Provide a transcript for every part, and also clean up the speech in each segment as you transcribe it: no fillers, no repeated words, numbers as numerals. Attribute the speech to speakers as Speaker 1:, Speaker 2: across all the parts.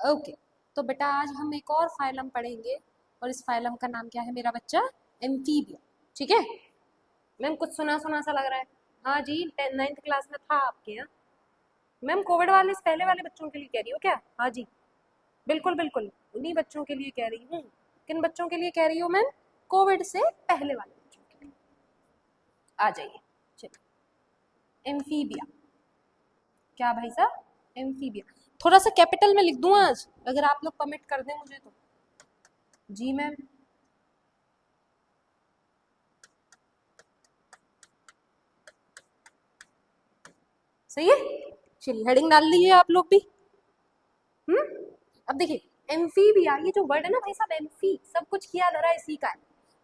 Speaker 1: Okay, तो बेटा आज हम एक और फाइलम पढ़ेंगे और इस फाइलम का नाम क्या है मेरा बच्चा? एम्फीबिया। ठीक है मैम, कुछ सुना सुना सा लग रहा है। हाँ जी, 9th क्लास में था आपके यहाँ। मैम कोविड वाले पहले वाले बच्चों के लिए कह रही हो क्या? हाँ जी, बिल्कुल बिल्कुल उन्हीं बच्चों के लिए कह रही हूँ। किन बच्चों के लिए कह रही हूँ मैम? कोविड से पहले वाले बच्चों के लिए। आ जाइए। चलिए, एम्फीबिया क्या भाई साहब? एम्फीबिया थोड़ा सा कैपिटल में लिख दूँ आज, अगर आप लोग परमिट कर दें मुझे तो। जी मैम। सही है, चलिए हेडिंग डाल लीजिए आप लोग भी। अब देखिए एम्फीबिया, ये जो वर्ड है ना भाई साहब, एम्फी, सब कुछ किया धरा इसी का है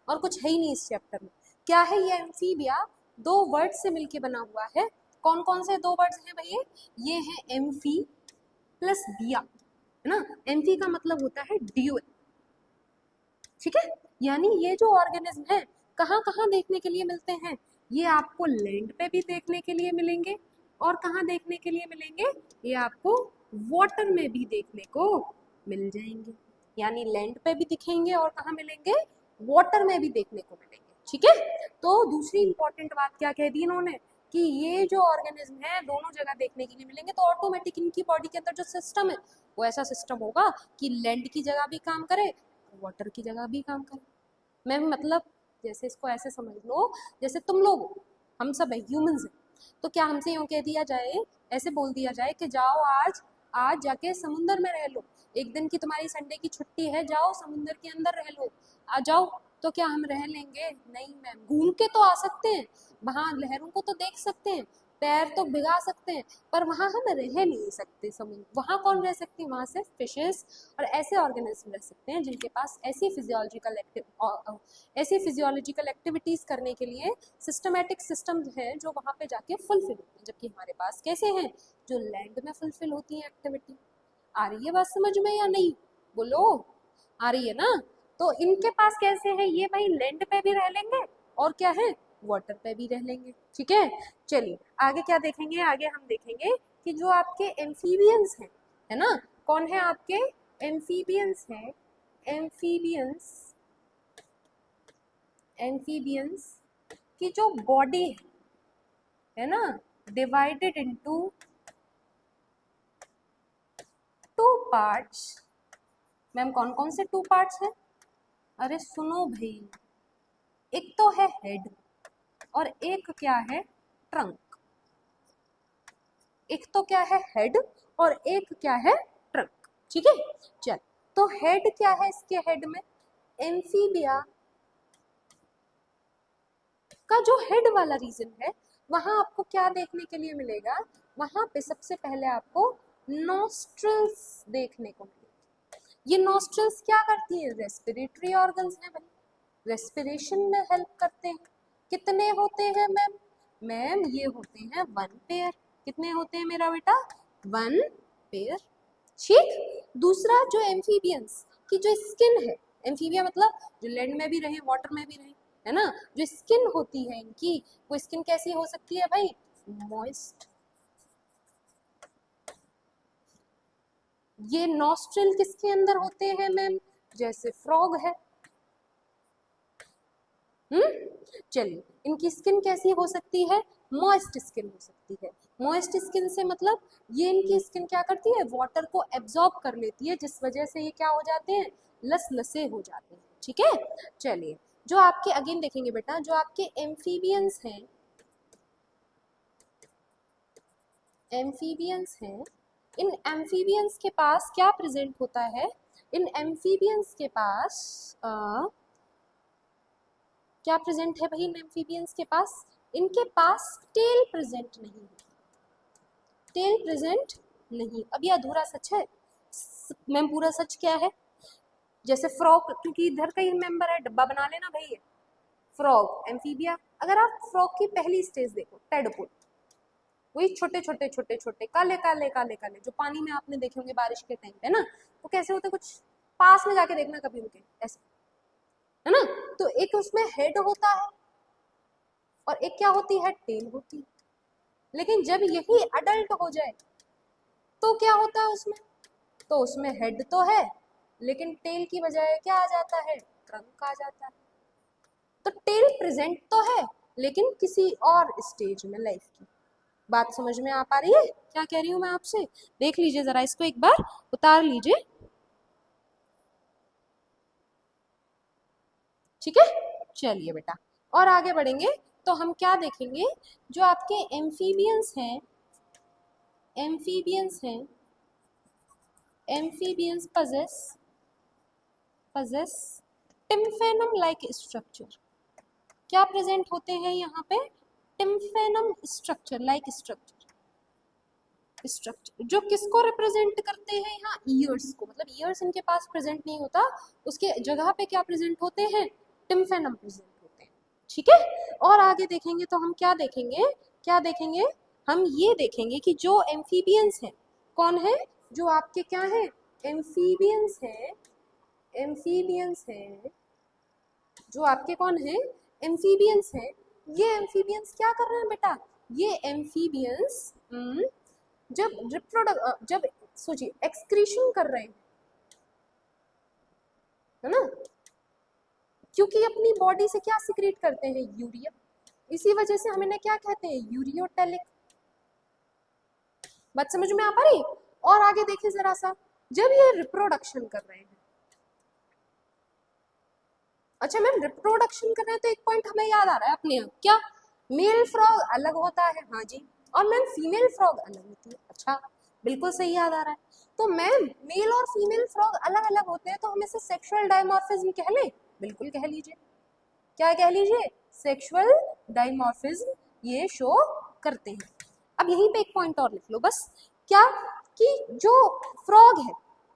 Speaker 1: और कुछ है ही नहीं इस चैप्टर में। क्या है ये एम्फीबिया? दो वर्ड से मिलके बना हुआ है। कौन कौन से दो वर्ड्स हैं भैया? ये है एम्फी प्लस बिया, है ना। एम्फी का मतलब होता है ड्यूल, ठीक है। यानी ये जो ऑर्गेनिज्म है कहाँ कहाँ देखने के लिए मिलते हैं? ये आपको लैंड पे भी देखने के लिए मिलेंगे और कहाँ देखने के लिए मिलेंगे? ये आपको वाटर में भी देखने को मिल जाएंगे। यानी लैंड पे भी दिखेंगे और कहाँ मिलेंगे? वाटर में भी देखने को मिलेंगे। ठीक है, तो दूसरी इंपॉर्टेंट बात क्या कह दी इन्होंने कि ये जो ऑर्गेनिज्म है दोनों जगह देखने के लिए मिलेंगे, तो ऑटोमेटिक इनकी बॉडी के अंदर जो सिस्टम है वो ऐसा सिस्टम होगा कि लैंड की जगह भी काम करे, वाटर की जगह भी काम करे। मैम मतलब जैसे इसको ऐसे समझ लो, जैसे तुम लोग हो, हम सब है, ह्यूमंस हैं, तो क्या हमसे यूँ कह दिया जाए, ऐसे बोल दिया जाए कि जाओ आज आज जाके समुंदर में रह लो, एक दिन की तुम्हारी संडे की छुट्टी है, जाओ समुंदर के अंदर रह लो, आ जाओ, तो क्या हम रह लेंगे? नहीं मैम, घूम के तो आ सकते हैं, वहाँ लहरों को तो देख सकते हैं, पैर तो भिगा सकते हैं, पर वहाँ हम रह नहीं सकते समुद्र। वहाँ कौन रह सकती है? वहाँ सिर्फ फिशेस और ऐसे ऑर्गेनिज्म रह सकते हैं जिनके पास ऐसी फिजियोलॉजिकल एक्टिविटीज करने के लिए सिस्टमेटिक सिस्टम है जो वहाँ पे जाके फुलफिल होती है, जबकि हमारे पास कैसे हैं? जो लैंड में फुलफिल होती है एक्टिविटी। आ रही है बात समझ में या नहीं? बोलो, आ रही है ना? तो इनके पास कैसे है? ये भाई लैंड पे भी रह लेंगे और क्या है, वाटर पे भी रह लेंगे। ठीक है, चलिए आगे क्या देखेंगे? आगे हम देखेंगे कि जो आपके एम्फीबियंस हैं, है ना, कौन है आपके? एम्फीबियंस हैं। एम्फीबियंस, एम्फीबियंस की जो बॉडी है ना, divided into two parts. Ma'am कौन कौन से टू पार्ट्स हैं? अरे सुनो भाई, एक तो है हेड और एक क्या है? ट्रंक। एक तो क्या है? हेड और एक क्या है? ट्रंक। ठीक है, चल, तो हेड क्या है? इसके हेड में एम्फीबिया का जो हेड वाला रीजन है वहां आपको क्या देखने के लिए मिलेगा? वहां पे सबसे पहले आपको नॉस्ट्रल्स देखने को मिलेगी। ये नॉस्ट्रल्स क्या करती हैं? रेस्पिरेटरी ऑर्गन्स हैं भाई, रेस्पिरेशन में हेल्प करते हैं। कितने होते हैं मैम? मैम ये होते हैं 1 पेयर। कितने होते हैं मेरा बेटा? 1 पेयर। ठीक, दूसरा जो एम्फीबियंस की जो स्किन है, एम्फीबिया मतलब जो लैंड में भी रहे वाटर में भी रहे, है ना, जो स्किन होती है इनकी, वो स्किन कैसी हो सकती है भाई? मॉइस्ट। ये नॉस्ट्रिल किसके अंदर होते हैं मैम? जैसे फ्रॉग है। चलिए, इनकी स्किन कैसी हो सकती है? मॉइस्ट स्किन हो सकती है। मॉइस्ट स्किन से मतलब ये इनकी स्किन क्या करती है? वाटर को एब्जॉर्ब कर लेती है, जिस वजह से ये क्या हो जाते हैं? लसलसे हो जाते हैं। ठीक है, चलिए, जो आपके अगेन देखेंगे बेटा, जो आपके एम्फीबियंस हैं, एम्फीबियंस हैं, इन एम्फीबियंस के पास क्या प्रेजेंट होता है? इन एम्फीबियंस के पास क्या प्रेजेंट है भाई? इन एम्फीबियंस के पास, इनके पास टेल प्रेजेंट नहीं है। टेल प्रेजेंट नहीं, अब ये अधूरा सच है मैम। पूरा सच क्या है? जैसे फ्रॉग, क्योंकि इधर का ही मेंबर है, डब्बा बना लेना भाई ये फ्रॉग एम्फीबिया। अगर आप फ्रॉग की पहली स्टेज देखो, टेडपोल, वही छोटे छोटे छोटे छोटे काले काले काले काले जो पानी में आपने देखे होंगे बारिश के टाइम पे ना, वो कैसे होते? कुछ पास में जाके देखना कभी उनके, ऐसे, है ना। तो एक उसमें हेड होता है और एक क्या होती है? टेल होती है। लेकिन जब यही अडल्ट हो जाए तो क्या होता है उसमें? तो उसमें हेड तो है, लेकिन टेल की बजाय क्या आ जाता है, ट्रंक आ जाता है। तो टेल प्रेजेंट तो है, लेकिन किसी और स्टेज में लाइफ की। बात समझ में आ पा रही है क्या कह रही हूं मैं आपसे? देख लीजिए जरा इसको, एक बार उतार लीजिए, ठीक है। चलिए बेटा, और आगे बढ़ेंगे तो हम क्या देखेंगे, जो आपके एम्फीबियंस हैं, एम्फीबियंस हैं, एम्फीबियंस पजेस टिम्फेनम लाइक स्ट्रक्चर। क्या प्रेजेंट होते हैं यहाँ पे, टिम्फेनम स्ट्रक्चर लाइक स्ट्रक्चर जो किसको रिप्रेजेंट करते हैं यहाँ, ईयर्स को। मतलब ईयर्स इनके पास प्रेजेंट नहीं होता, उसके जगह पे क्या प्रेजेंट होते हैं, टिम्फेनम प्रेजेंट होते हैं, ठीक है। और आगे देखेंगे तो हम क्या देखेंगे, क्या देखेंगे, हम ये देखेंगे कि जो एम्फीबियंस हैं, कौन है, जो आपके क्या है, एम्फीबियंस है, एम्फीबियंस है, जो आपके कौन है, एम्फीबियंस है। ये एम्फीबियंस क्या कर रहे हैं बेटा, ये एम्फीबियंस जब जब सोचिए एक्सक्रीशन कर रहे हैं, है ना, क्योंकि अपनी बॉडी से क्या सिक्रीट करते हैं, यूरिया। इसी वजह से हम इन्हें क्या कहते हैं, यूरियोटेलिक। बात समझ में आ पा रही? और आगे देखिए जरा सा, जब ये रिप्रोडक्शन कर रहे हैं, अच्छा मैम रिप्रोडक्शन कर रहे हैं तो एक पॉइंट हमें याद आ रहा है अपने आप, क्या, मेल फ्रॉग अलग होता है, हाँ जी, और मैम फीमेल फ्रॉग अलग होती है। अच्छा बिल्कुल सही याद आ रहा है। तो मैम मेल और फीमेल फ्रॉग अलग अलग होते हैं, तो हम इसे सेक्सुअल डायमॉर्फिज्म कह लें? बिल्कुल कह लीजिए, क्या कह लीजिए, सेक्सुअल डायमॉर्फिज्म ये शो करते हैं। अब यहीं पे एक पॉइंट और लिख लो बस, क्या, कि जो फ्रॉग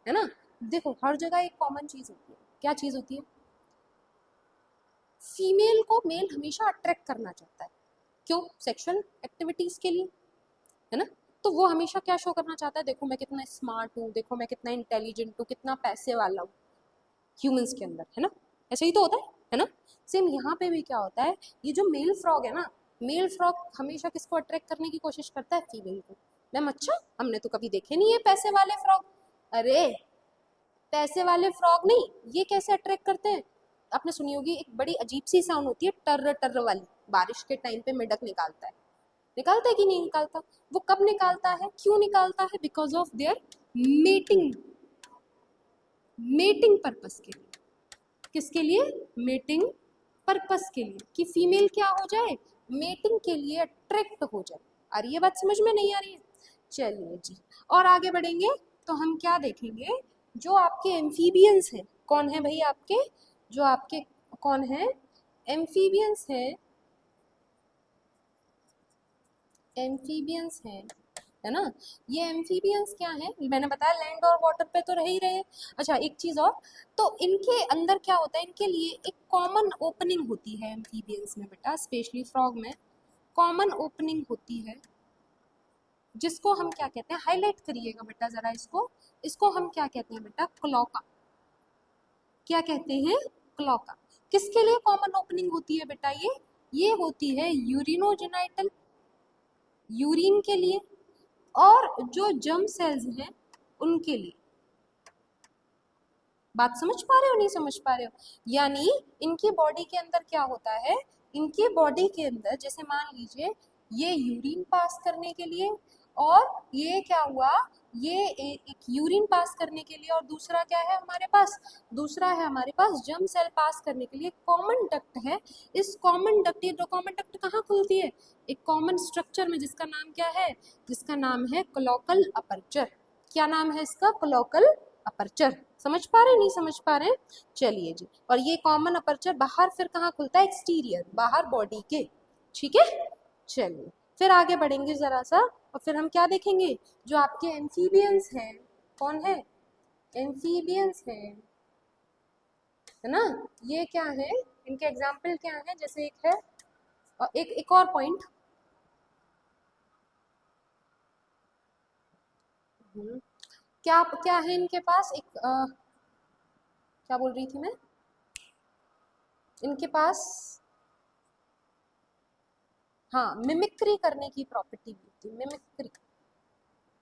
Speaker 1: है ना, देखो हर जगह एक कॉमन चीज होती है, क्या चीज होती है, फीमेल को मेल हमेशा अट्रैक्ट करना चाहता है, क्यों, सेक्सुअल एक्टिविटीज के लिए, है ना। तो वो हमेशा क्या शो करना चाहता है, देखो मैं कितना स्मार्ट हूँ, देखो मैं कितना इंटेलिजेंट हूँ, कितना पैसे वाला हूँ, ह्यूमंस के अंदर, है ना, ऐसा ही तो होता है ना। सेम यहाँ पे भी क्या होता है, ये जो मेल फ्रॉग है ना, मेल फ्रॉग हमेशा किसको अट्रैक्ट करने की कोशिश करता है, फीमेल को। मैम अच्छा, हमने तो कभी देखे नहीं है पैसे वाले फ्रॉग। अरे पैसे वाले फ्रॉग नहीं, ये कैसे अट्रैक्ट करते हैं, आपने सुनी होगी एक बड़ी अजीब सी साउंड होती है, टर्र टर्र वाली, बारिश के टाइम पे मेढक निकालता है, निकालता है कि नहीं निकालता, वो कब निकालता है, क्यों निकालता है, because of their mating, mating purpose के लिए, किसके लिए, मेटिंग पर्पस के लिए, कि फीमेल क्या हो जाए, मेटिंग के लिए अट्रैक्ट हो जाए। आ रही है बात समझ में, नहीं आ रही है? चलिए जी, और आगे बढ़ेंगे तो हम क्या देखेंगे, जो आपके एम्फीबियंस हैं, कौन है भाई आपके, जो आपके कौन है, एम्फीबियंस हैं, एम्फीबियंस हैं, है ना। ये एम्फीबियंस क्या है, मैंने बताया लैंड और वाटर पे तो रह ही रहे हैं। अच्छा एक चीज और, तो इनके अंदर क्या होता है, इनके लिए एक कॉमन ओपनिंग होती है एम्फीबियंस में बेटा, स्पेशली फ्रॉग में कॉमन ओपनिंग होती है, जिसको हम क्या कहते हैं, हाईलाइट करिएगा बेटा जरा इसको, इसको हम क्या कहते हैं बेटा, क्लोका। क्या कहते हैं, क्लोका। किसके लिए कॉमन ओपनिंग होती है बेटा, ये होती है यूरिनोजेनाइटल, यूरिन के लिए, और जो जर्म सेल्स हैं उनके लिए। बात समझ पा रहे हो, नहीं समझ पा रहे हो? यानी इनकी बॉडी के अंदर क्या होता है, इनके बॉडी के अंदर जैसे मान लीजिए ये यूरिन पास करने के लिए, और ये क्या हुआ, ये एक यूरिन पास करने के लिए, और दूसरा क्या है हमारे पास, दूसरा है हमारे पास जर्म सेल पास करने के लिए कॉमन डक्ट है। इस कॉमन डक्ट, ये कॉमन डक्ट कहाँ खुलती है, एक कॉमन स्ट्रक्चर में, जिसका नाम क्या है, जिसका नाम है क्लोकल अपर्चर। क्या नाम है इसका, क्लोकल अपर्चर। समझ पा रहे, नहीं समझ पा रहे? चलिए जी, और ये कॉमन अपर्चर बाहर फिर कहाँ खुलता है, एक्सटीरियर, बाहर बॉडी के, ठीक है। चलिए फिर आगे बढ़ेंगे जरा सा, और फिर हम क्या देखेंगे, जो आपके एम्फीबियंस हैं, कौन है, एम्फीबियंस हैं, है ना, ये क्या है, इनके एग्जाम्पल क्या है, जैसे एक है, और एक और पॉइंट, क्या क्या है इनके पास, एक क्या बोल रही थी मैं, इनके पास, हाँ मिमिक्री करने की प्रॉपर्टी भी होती है, मिमिक्री,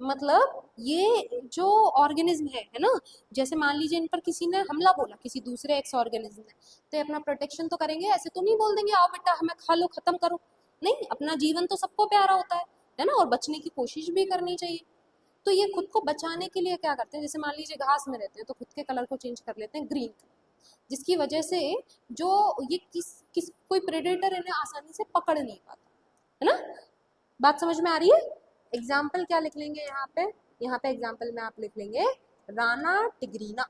Speaker 1: मतलब ये जो ऑर्गेनिज्म है ना, जैसे मान लीजिए इन पर किसी ने हमला बोला, किसी दूसरे एक्स ऑर्गेनिज्म ने, तो ये अपना प्रोटेक्शन तो करेंगे, ऐसे तो नहीं बोल देंगे आओ बेटा हमें खा लो खत्म करो। नहीं, अपना जीवन तो सबको प्यारा होता है ना, और बचने की कोशिश भी करनी चाहिए। तो ये खुद को बचाने के लिए क्या करते हैं, जैसे मान लीजिए घास में रहते हैं तो खुद के कलर को चेंज कर लेते हैं ग्रीन, जिसकी वजह से जो ये किस किस कोई प्रेडेटर इन्हें आसानी से पकड़ नहीं पाता, है ना। बात समझ में आ रही है। एग्जाम्पल क्या लिख लेंगे यहाँ पे, यहाँ पे एग्जाम्पल में आप लिख लेंगे राना टिग्रीना।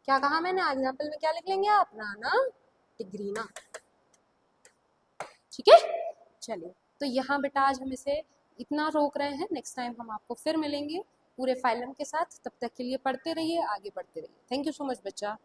Speaker 1: क्या कहा मैंने, एग्जाम्पल में क्या लिख लेंगे आप, राना टिग्रीना। ठीक है, चलिए। तो यहाँ बेटा आज हम इसे इतना रोक रहे हैं, नेक्स्ट टाइम हम आपको फिर मिलेंगे पूरे फाइलम के साथ। तब तक के लिए पढ़ते रहिए, आगे बढ़ते रहिए। थैंक यू सो मच बच्चा।